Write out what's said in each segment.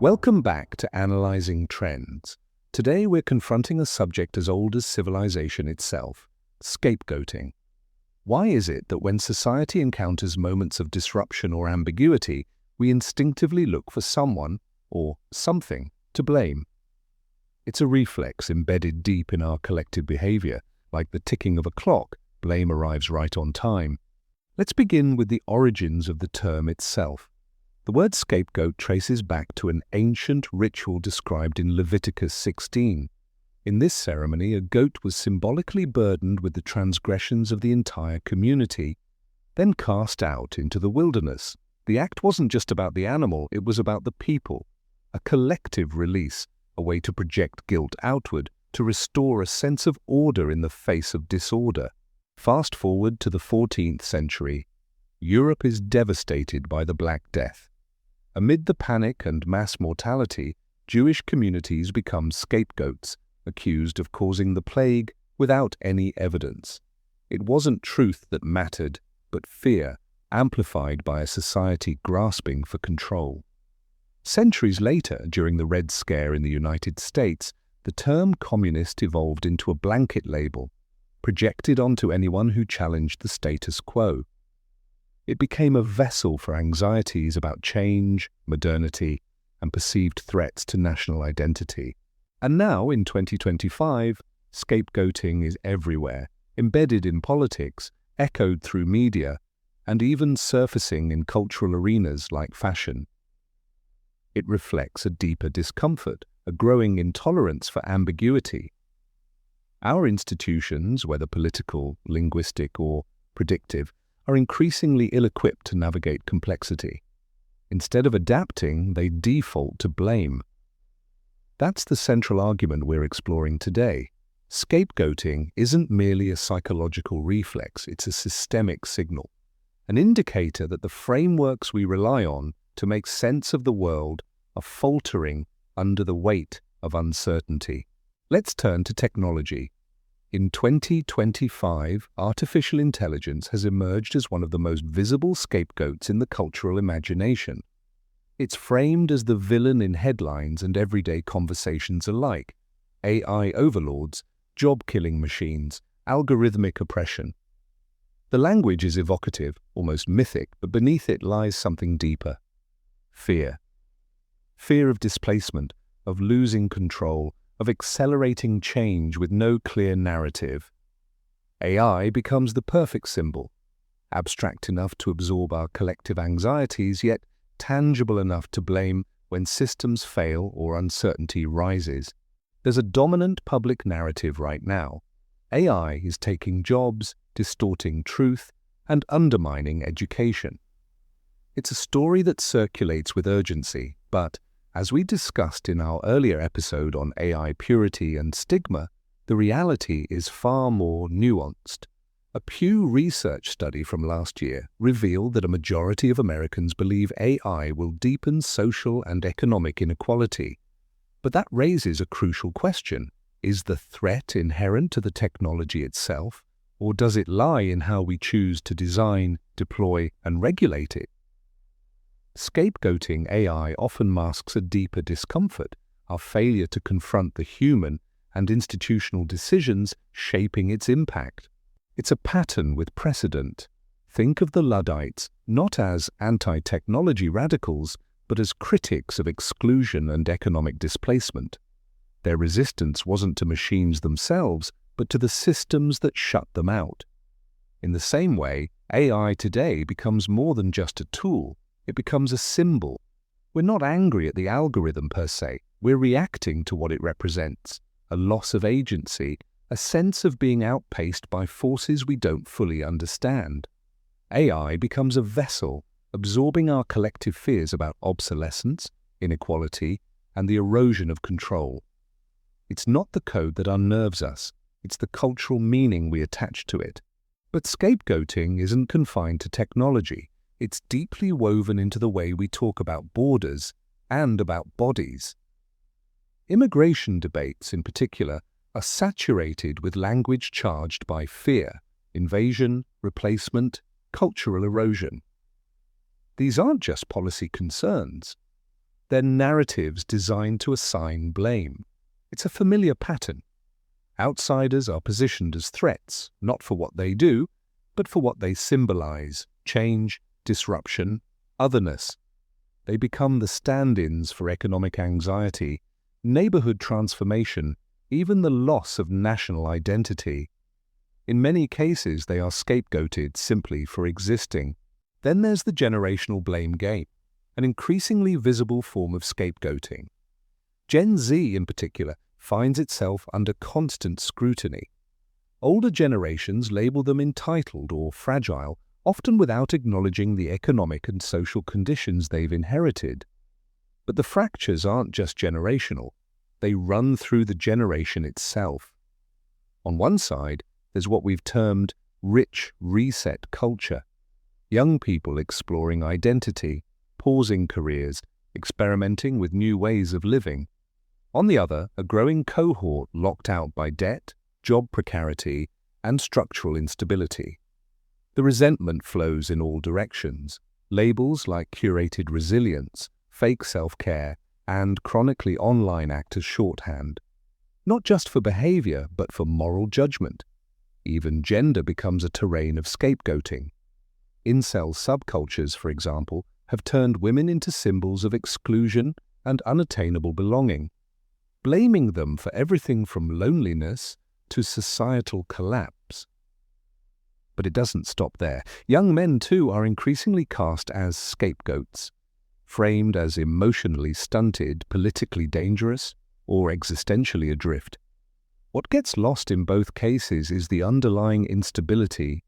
Welcome back to Analyzing Trends. Today we're confronting a subject as old as civilization itself, scapegoating. Why is it that when society encounters moments of disruption or ambiguity, we instinctively look for someone, or something, to blame? It's a reflex embedded deep in our collective behavior. Like the ticking of a clock, blame arrives right on time. Let's begin with the origins of the term itself. The word scapegoat traces back to an ancient ritual described in Leviticus 16. In this ceremony, a goat was symbolically burdened with the transgressions of the entire community, then cast out into the wilderness. The act wasn't just about the animal, it was about the people. A collective release, a way to project guilt outward, to restore a sense of order in the face of disorder. Fast forward to the 14th century. Europe is devastated by the Black Death. Amid the panic and mass mortality, Jewish communities become scapegoats, accused of causing the plague without any evidence. It wasn't truth that mattered, but fear, amplified by a society grasping for control. Centuries later, during the Red Scare in the United States, the term communist evolved into a blanket label, projected onto anyone who challenged the status quo. It became a vessel for anxieties about change, modernity, and perceived threats to national identity. And now, in 2025, scapegoating is everywhere, embedded in politics, echoed through media, and even surfacing in cultural arenas like fashion. It reflects a deeper discomfort, a growing intolerance for ambiguity. Our institutions, whether political, linguistic, or predictive, are increasingly ill-equipped to navigate complexity. Instead of adapting, they default to blame. That's the central argument we're exploring today. Scapegoating isn't merely a psychological reflex, it's a systemic signal, an indicator that the frameworks we rely on to make sense of the world are faltering under the weight of uncertainty. Let's turn to technology. In 2025, artificial intelligence has emerged as one of the most visible scapegoats in the cultural imagination. It's framed as the villain in headlines and everyday conversations alike. AI overlords, job-killing machines, algorithmic oppression. The language is evocative, almost mythic, but beneath it lies something deeper. Fear. Fear of displacement, of losing control, of accelerating change with no clear narrative. AI becomes the perfect symbol, abstract enough to absorb our collective anxieties, yet tangible enough to blame when systems fail or uncertainty rises. There's a dominant public narrative right now. AI is taking jobs, distorting truth, and undermining education. It's a story that circulates with urgency, but as we discussed in our earlier episode on AI purity and stigma, the reality is far more nuanced. A Pew Research study from last year revealed that a majority of Americans believe AI will deepen social and economic inequality. But that raises a crucial question. Is the threat inherent to the technology itself, or does it lie in how we choose to design, deploy, and regulate it? Scapegoating AI often masks a deeper discomfort, our failure to confront the human and institutional decisions shaping its impact. It's a pattern with precedent. Think of the Luddites not as anti-technology radicals, but as critics of exclusion and economic displacement. Their resistance wasn't to machines themselves, but to the systems that shut them out. In the same way, AI today becomes more than just a tool. It becomes a symbol. We're not angry at the algorithm per se. We're reacting to what it represents, a loss of agency, a sense of being outpaced by forces we don't fully understand. AI becomes a vessel, absorbing our collective fears about obsolescence, inequality, and the erosion of control. It's not the code that unnerves us, it's the cultural meaning we attach to it. But scapegoating isn't confined to technology. It's deeply woven into the way we talk about borders and about bodies. Immigration debates, in particular, are saturated with language charged by fear, invasion, replacement, cultural erosion. These aren't just policy concerns. They're narratives designed to assign blame. It's a familiar pattern. Outsiders are positioned as threats, not for what they do, but for what they symbolize: change, disruption, otherness. They become the stand-ins for economic anxiety, neighborhood transformation, even the loss of national identity. In many cases, they are scapegoated simply for existing. Then there's the generational blame game, an increasingly visible form of scapegoating. Gen Z, in particular, finds itself under constant scrutiny. Older generations label them entitled or fragile, often without acknowledging the economic and social conditions they've inherited. But the fractures aren't just generational. They run through the generation itself. On one side, there's what we've termed rich reset culture. Young people exploring identity, pausing careers, experimenting with new ways of living. On the other, a growing cohort locked out by debt, job precarity, and structural instability. The resentment flows in all directions. Labels like curated resilience, fake self-care, and chronically online act as shorthand. Not just for behavior, but for moral judgment. Even gender becomes a terrain of scapegoating. Incel subcultures, for example, have turned women into symbols of exclusion and unattainable belonging, blaming them for everything from loneliness to societal collapse. But it doesn't stop there. Young men, too, are increasingly cast as scapegoats, framed as emotionally stunted, politically dangerous, or existentially adrift. What gets lost in both cases is the underlying instability,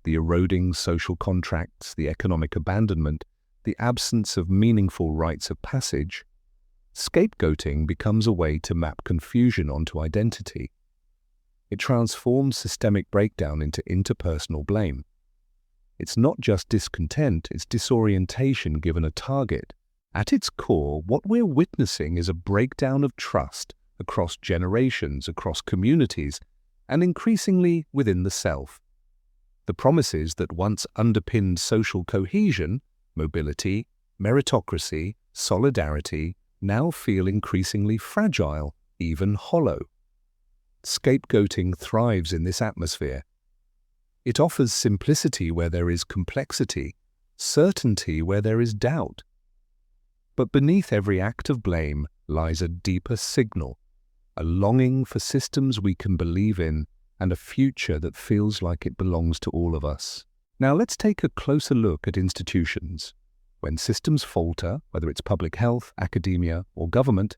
the eroding social contracts, the economic abandonment, the absence of meaningful rites of passage. Scapegoating becomes a way to map confusion onto identity. It transforms systemic breakdown into interpersonal blame. It's not just discontent, it's disorientation given a target. At its core, what we're witnessing is a breakdown of trust across generations, across communities, and increasingly within the self. The promises that once underpinned social cohesion, mobility, meritocracy, solidarity, now feel increasingly fragile, even hollow. Scapegoating thrives in this atmosphere. It offers simplicity where there is complexity, certainty where there is doubt. But beneath every act of blame lies a deeper signal, a longing for systems we can believe in and a future that feels like it belongs to all of us. Now let's take a closer look at institutions. When systems falter, whether it's public health, academia, or government,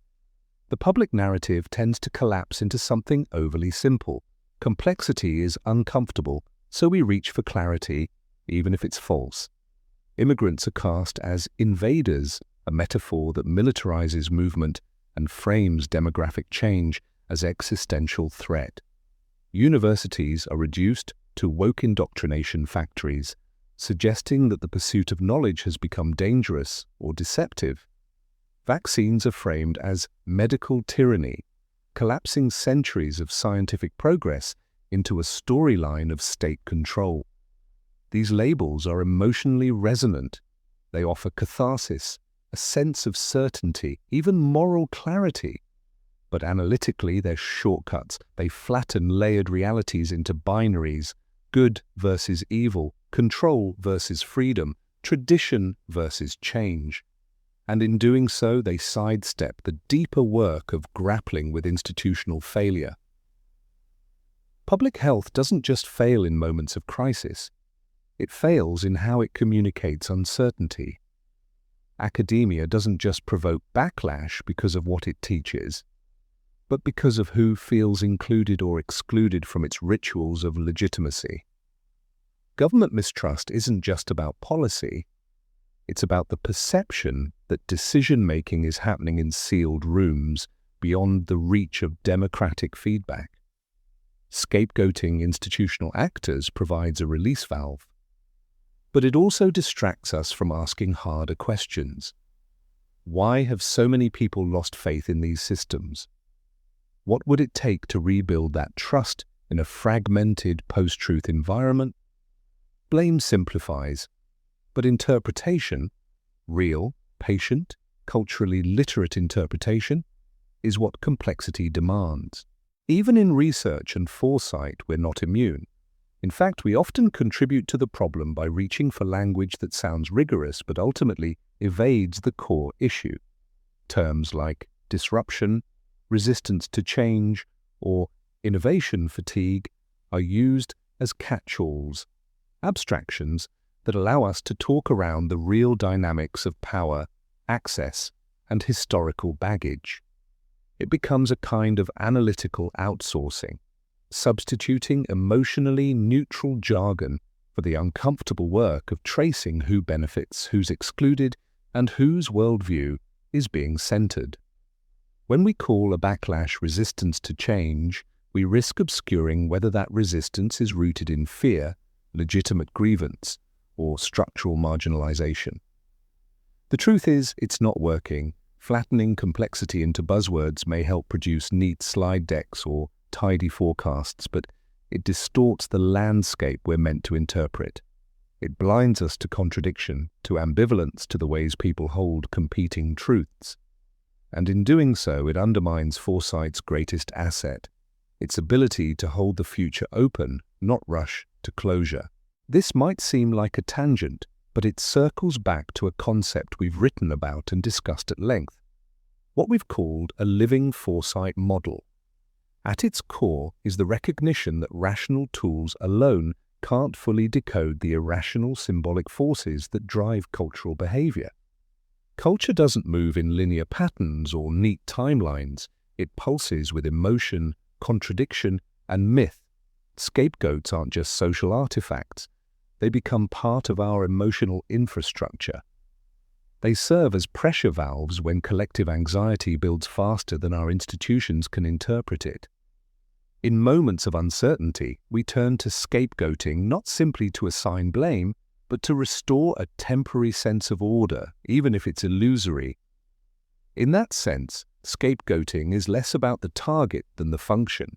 the public narrative tends to collapse into something overly simple. Complexity is uncomfortable, so we reach for clarity, even if it's false. Immigrants are cast as invaders, a metaphor that militarizes movement and frames demographic change as existential threat. Universities are reduced to woke indoctrination factories, suggesting that the pursuit of knowledge has become dangerous or deceptive. Vaccines are framed as medical tyranny, collapsing centuries of scientific progress into a storyline of state control. These labels are emotionally resonant. They offer catharsis, a sense of certainty, even moral clarity. But analytically, they're shortcuts. They flatten layered realities into binaries: good versus evil, control versus freedom, tradition versus change. And in doing so, they sidestep the deeper work of grappling with institutional failure. Public health doesn't just fail in moments of crisis. It fails in how it communicates uncertainty. Academia doesn't just provoke backlash because of what it teaches, but because of who feels included or excluded from its rituals of legitimacy. Government mistrust isn't just about policy. It's about the perception that decision-making is happening in sealed rooms beyond the reach of democratic feedback. Scapegoating institutional actors provides a release valve. But it also distracts us from asking harder questions. Why have so many people lost faith in these systems? What would it take to rebuild that trust in a fragmented post-truth environment? Blame simplifies, but interpretation, real, patient, culturally literate interpretation, is what complexity demands. Even in research and foresight, we're not immune. In fact, we often contribute to the problem by reaching for language that sounds rigorous but ultimately evades the core issue. Terms like disruption, resistance to change, or innovation fatigue are used as catch-alls, abstractions that allow us to talk around the real dynamics of power, access, and historical baggage. It becomes a kind of analytical outsourcing, substituting emotionally neutral jargon for the uncomfortable work of tracing who benefits, who's excluded, and whose worldview is being centered. When we call a backlash resistance to change, we risk obscuring whether that resistance is rooted in fear, legitimate grievance, or structural marginalization. The truth is, it's not working. Flattening complexity into buzzwords may help produce neat slide decks or tidy forecasts, but it distorts the landscape we're meant to interpret. It blinds us to contradiction, to ambivalence, to the ways people hold competing truths. And in doing so, it undermines foresight's greatest asset, its ability to hold the future open, not rush to closure. This might seem like a tangent, but it circles back to a concept we've written about and discussed at length, what we've called a living foresight model. At its core is the recognition that rational tools alone can't fully decode the irrational symbolic forces that drive cultural behavior. Culture doesn't move in linear patterns or neat timelines. It pulses with emotion, contradiction, and myth. Scapegoats aren't just social artifacts. They become part of our emotional infrastructure. They serve as pressure valves when collective anxiety builds faster than our institutions can interpret it. In moments of uncertainty, we turn to scapegoating not simply to assign blame, but to restore a temporary sense of order, even if it's illusory. In that sense, scapegoating is less about the target than the function.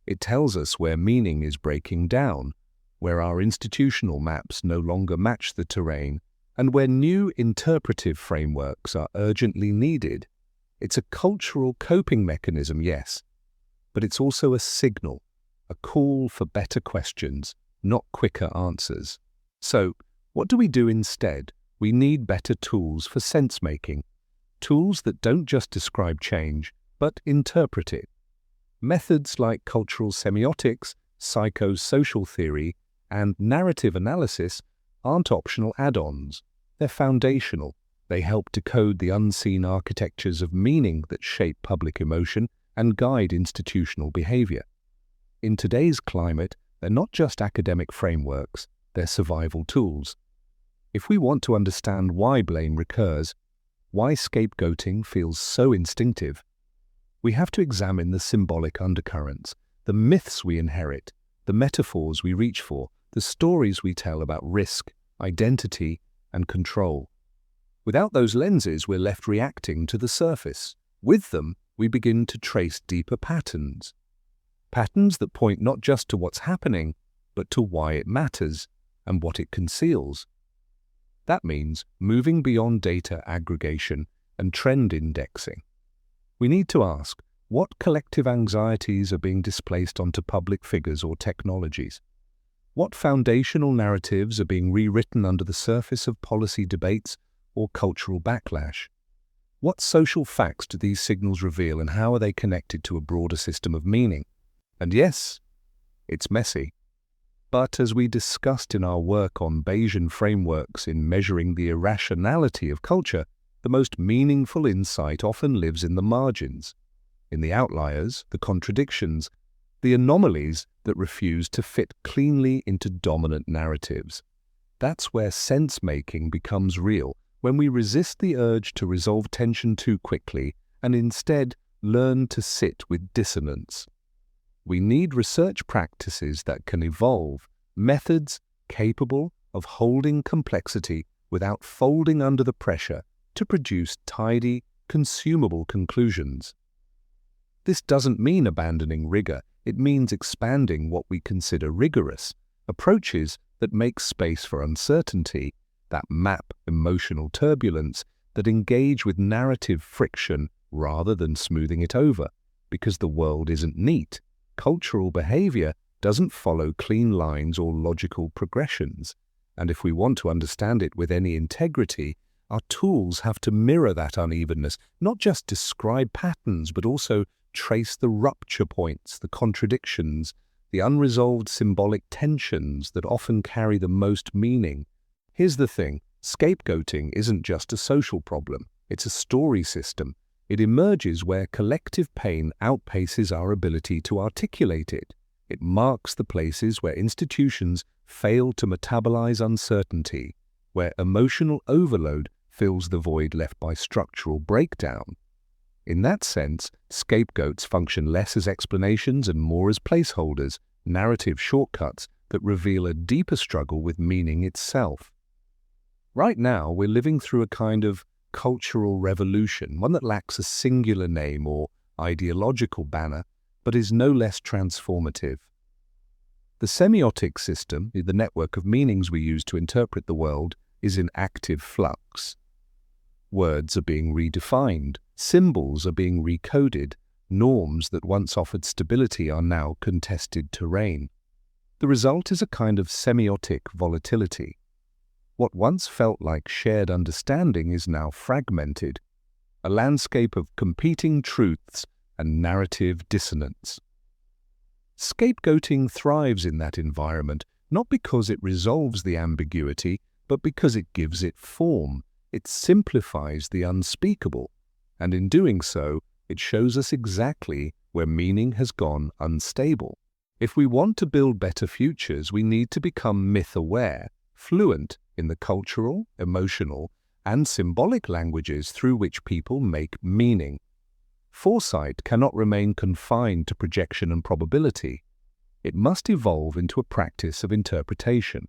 It tells us where meaning is breaking down, where our institutional maps no longer match the terrain, and where new interpretive frameworks are urgently needed. It's a cultural coping mechanism, yes, but it's also a signal, a call for better questions, not quicker answers. So, what do we do instead? We need better tools for sense-making, tools that don't just describe change, but interpret it. Methods like cultural semiotics, psychosocial theory, and narrative analysis aren't optional add-ons. They're foundational. They help decode the unseen architectures of meaning that shape public emotion and guide institutional behavior. In today's climate, they're not just academic frameworks, they're survival tools. If we want to understand why blame recurs, why scapegoating feels so instinctive, we have to examine the symbolic undercurrents, the myths we inherit, the metaphors we reach for, the stories we tell about risk, identity, and control. Without those lenses, we're left reacting to the surface. With them, we begin to trace deeper patterns. Patterns that point not just to what's happening, but to why it matters and what it conceals. That means moving beyond data aggregation and trend indexing. We need to ask, what collective anxieties are being displaced onto public figures or technologies? What foundational narratives are being rewritten under the surface of policy debates or cultural backlash? What social facts do these signals reveal, and how are they connected to a broader system of meaning? And yes, it's messy. But as we discussed in our work on Bayesian frameworks in measuring the irrationality of culture, the most meaningful insight often lives in the margins, in the outliers, the contradictions, the anomalies that refuse to fit cleanly into dominant narratives. That's where sense-making becomes real, when we resist the urge to resolve tension too quickly and instead learn to sit with dissonance. We need research practices that can evolve, methods capable of holding complexity without folding under the pressure to produce tidy, consumable conclusions. This doesn't mean abandoning rigor. It means expanding what we consider rigorous, approaches that make space for uncertainty, that map emotional turbulence, that engage with narrative friction rather than smoothing it over, because the world isn't neat. Cultural behavior doesn't follow clean lines or logical progressions, and if we want to understand it with any integrity, our tools have to mirror that unevenness, not just describe patterns, but also trace the rupture points, the contradictions, the unresolved symbolic tensions that often carry the most meaning. Here's the thing, scapegoating isn't just a social problem, it's a story system. It emerges where collective pain outpaces our ability to articulate it. It marks the places where institutions fail to metabolize uncertainty, where emotional overload fills the void left by structural breakdown. In that sense, scapegoats function less as explanations and more as placeholders, narrative shortcuts that reveal a deeper struggle with meaning itself. Right now, we're living through a kind of cultural revolution, one that lacks a singular name or ideological banner, but is no less transformative. The semiotic system, the network of meanings we use to interpret the world, is in active flux. Words are being redefined, symbols are being recoded, norms that once offered stability are now contested terrain. The result is a kind of semiotic volatility. What once felt like shared understanding is now fragmented, a landscape of competing truths and narrative dissonance. Scapegoating thrives in that environment, not because it resolves the ambiguity, but because it gives it form. It simplifies the unspeakable, and in doing so, it shows us exactly where meaning has gone unstable. If we want to build better futures, we need to become myth-aware, fluent in the cultural, emotional, and symbolic languages through which people make meaning. Foresight cannot remain confined to projection and probability. It must evolve into a practice of interpretation,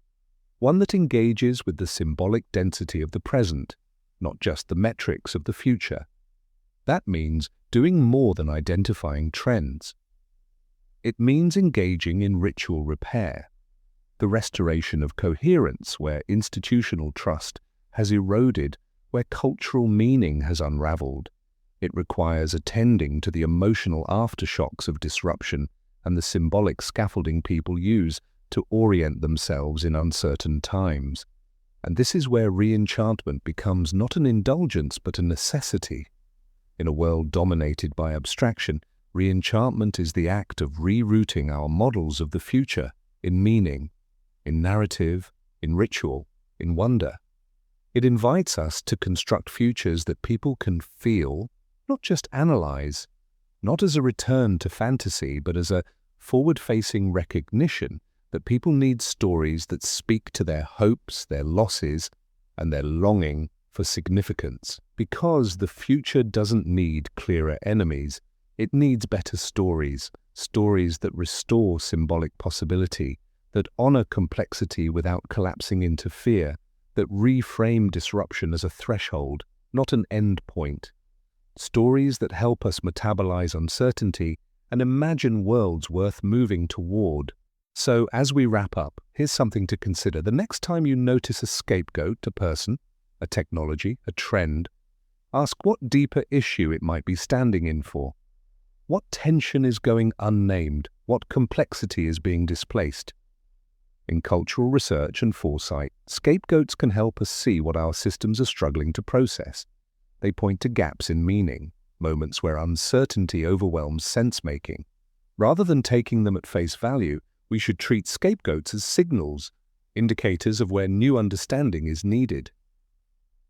one that engages with the symbolic density of the present, not just the metrics of the future. That means doing more than identifying trends. It means engaging in ritual repair, the restoration of coherence where institutional trust has eroded, where cultural meaning has unraveled. It requires attending to the emotional aftershocks of disruption and the symbolic scaffolding people use to orient themselves in uncertain times. And this is where re-enchantment becomes not an indulgence but a necessity. In a world dominated by abstraction, re-enchantment is the act of rerouting our models of the future in meaning, in narrative, in ritual, in wonder. It invites us to construct futures that people can feel, not just analyze, not as a return to fantasy, but as a forward-facing recognition that people need stories that speak to their hopes, their losses, and their longing for significance. Because the future doesn't need clearer enemies, it needs better stories, stories that restore symbolic possibility, that honor complexity without collapsing into fear, that reframe disruption as a threshold, not an end point. Stories that help us metabolize uncertainty and imagine worlds worth moving toward. So, as we wrap up, here's something to consider. The next time you notice a scapegoat, a person, a technology, a trend, ask what deeper issue it might be standing in for. What tension is going unnamed? What complexity is being displaced? In cultural research and foresight, scapegoats can help us see what our systems are struggling to process. They point to gaps in meaning, moments where uncertainty overwhelms sense-making. Rather than taking them at face value, we should treat scapegoats as signals, indicators of where new understanding is needed.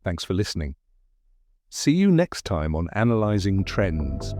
Thanks for listening. See you next time on Analyzing Trends.